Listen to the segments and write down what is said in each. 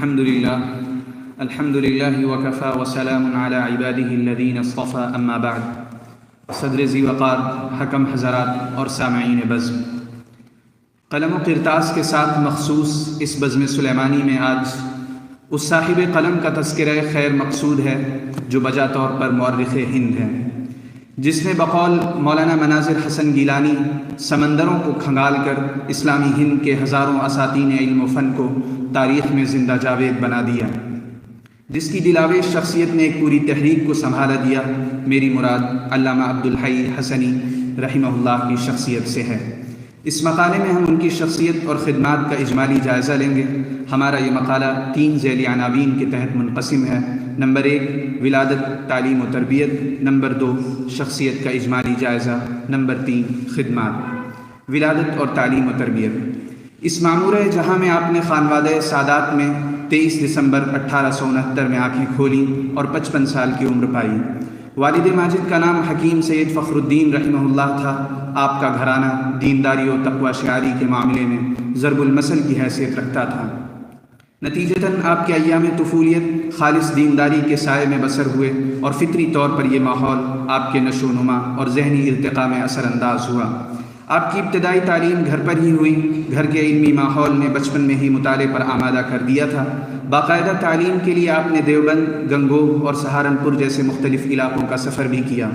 الحمد للہ وکفا وسلام علی عبادہ الذین اصطفى اما بعد۔ صدر ذی وقار، حکم حضرات اور سامعین بزم، قلم و کرتاس کے ساتھ مخصوص اس بزم سلیمانی میں آج اس صاحب قلم کا تذکرہ خیر مقصود ہے جو بجا طور پر مورخ ہند ہے، جس نے بقول مولانا مناظر حسن گیلانی سمندروں کو کھنگال کر اسلامی ہند کے ہزاروں اساتین علم و فن کو تاریخ میں زندہ جاوید بنا دیا، جس کی دلاویز شخصیت نے ایک پوری تحریک کو سنبھالا دیا۔ میری مراد علامہ عبدالحی حسنی رحمہ اللہ کی شخصیت سے ہے۔ اس مقالے میں ہم ان کی شخصیت اور خدمات کا اجمالی جائزہ لیں گے۔ ہمارا یہ مقالہ 3 ذیلی عناوین کے تحت منقسم ہے۔ نمبر 1 ولادت، تعلیم و تربیت، نمبر 2 شخصیت کا اجمالی جائزہ، نمبر 3 خدمات۔ ولادت اور تعلیم و تربیت۔ اس معمورہ جہاں میں آپ نے خانوادہ سادات میں 23 دسمبر 1869 میں آنکھیں کھولیں اور 55 سال کی عمر پائی۔ والد ماجد کا نام حکیم سید فخر الدین رحمہ اللہ تھا۔ آپ کا گھرانہ دینداری و تقوی شعاری کے معاملے میں ضرب المثل کی حیثیت رکھتا تھا۔ نتیجتاً آپ کے ایام طفولیت خالص دینداری کے سائے میں بسر ہوئے اور فطری طور پر یہ ماحول آپ کے نشو و نما اور ذہنی ارتقاء میں اثر انداز ہوا۔ آپ کی ابتدائی تعلیم گھر پر ہی ہوئی۔ گھر کے علمی ماحول نے بچپن میں ہی مطالعے پر آمادہ کر دیا تھا۔ باقاعدہ تعلیم کے لیے آپ نے دیوبند، گنگوہ اور سہارنپور جیسے مختلف علاقوں کا سفر بھی کیا۔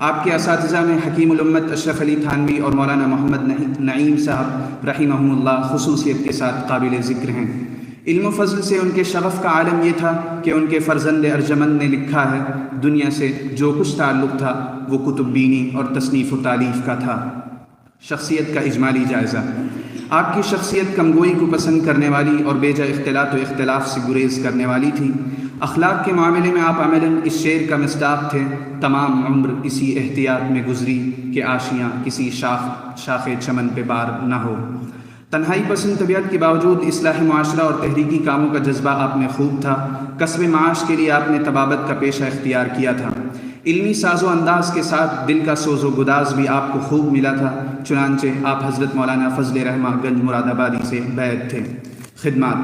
آپ کے اساتذہ میں حکیم الامت اشرف علی تھانوی اور مولانا محمد نعیم صاحب رحمہم اللہ خصوصیت کے ساتھ قابل ذکر ہیں۔ علم و فضل سے ان کے شغف کا عالم یہ تھا کہ ان کے فرزند ارجمند نے لکھا ہے، دنیا سے جو کچھ تعلق تھا وہ کتب بینی اور تصنیف و تالیف کا تھا۔ شخصیت کا اجمالی جائزہ۔ آپ کی شخصیت کمگوئی کو پسند کرنے والی اور بیجا اختلاط و اختلاف سے گریز کرنے والی تھی۔ اخلاق کے معاملے میں آپ عملاً اس شعر کا مصداق تھے، تمام عمر اسی احتیاط میں گزری کہ آشیاں کسی شاخ چمن پہ بار نہ ہو۔ تنہائی پسند طبیعت کے باوجود اصلاح معاشرہ اور تحریکی کاموں کا جذبہ آپ میں خوب تھا۔ کسب معاش کے لیے آپ نے طبابت کا پیشہ اختیار کیا تھا۔ علمی ساز و انداز کے ساتھ دل کا سوز و گداز بھی آپ کو خوب ملا تھا، چنانچہ آپ حضرت مولانا فضل رحمہ گنج مراد آبادی سے بیعت تھے۔ خدمات۔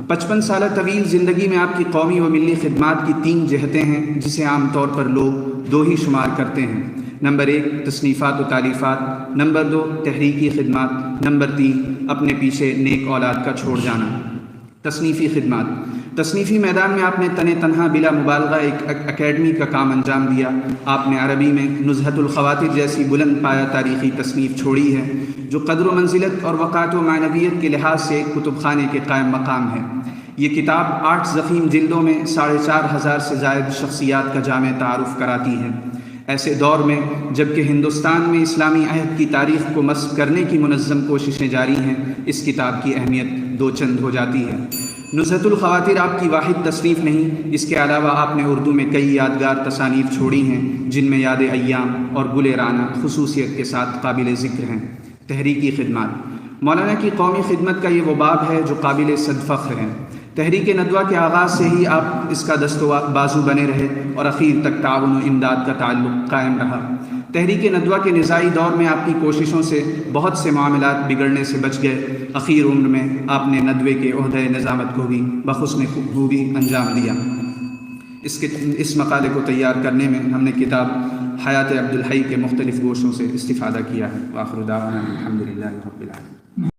55 سالہ طویل زندگی میں آپ کی قومی و ملی خدمات کی 3 جہتیں ہیں جسے عام طور پر لوگ 2 ہی شمار کرتے ہیں۔ نمبر 1 تصنیفات و تالیفات، نمبر 2 تحریکی خدمات، نمبر 3 اپنے پیچھے نیک اولاد کا چھوڑ جانا۔ تصنیفی خدمات۔ تصنیفی میدان میں آپ نے تنہا بلا مبالغہ ایک اکیڈمی کا کام انجام دیا۔ آپ نے عربی میں نزہۃ الخواطر جیسی بلند پایہ تاریخی تصنیف چھوڑی ہے جو قدر و منزلت اور وقعت و معنویت کے لحاظ سے کتب خانے کے قائم مقام ہے۔ یہ کتاب 8 ضخیم جلدوں میں 4500 سے زائد شخصیات کا جامع تعارف کراتی ہے۔ ایسے دور میں جبکہ ہندوستان میں اسلامی عہد کی تاریخ کو مسخ کرنے کی منظم کوششیں جاری ہیں، اس کتاب کی اہمیت 2 چند ہو جاتی ہے۔ نزہۃ الخواطر آپ کی واحد تصنیف نہیں، اس کے علاوہ آپ نے اردو میں کئی یادگار تصانیف چھوڑی ہیں جن میں یاد ایام اور گل رانہ خصوصیت کے ساتھ قابل ذکر ہیں۔ تحریکی خدمات۔ مولانا کی قومی خدمت کا یہ وہ باب ہے جو قابل صد فخر ہے۔ تحریک ندوہ کے آغاز سے ہی آپ اس کا دست و بازو بنے رہے اور اخیر تک تعاون و امداد کا تعلق قائم رہا۔ تحریک ندوہ کے نزاعی دور میں آپ کی کوششوں سے بہت سے معاملات بگڑنے سے بچ گئے۔ اخیر عمر میں آپ نے ندوے کے عہدہ نظامت کو بھی بحسن خوبی انجام دیا۔ اس مقالے کو تیار کرنے میں ہم نے کتاب حیات عبدالحی کے مختلف گوشوں سے استفادہ کیا ہے۔ وآخر دعوانا الحمدللہ رب العالمین۔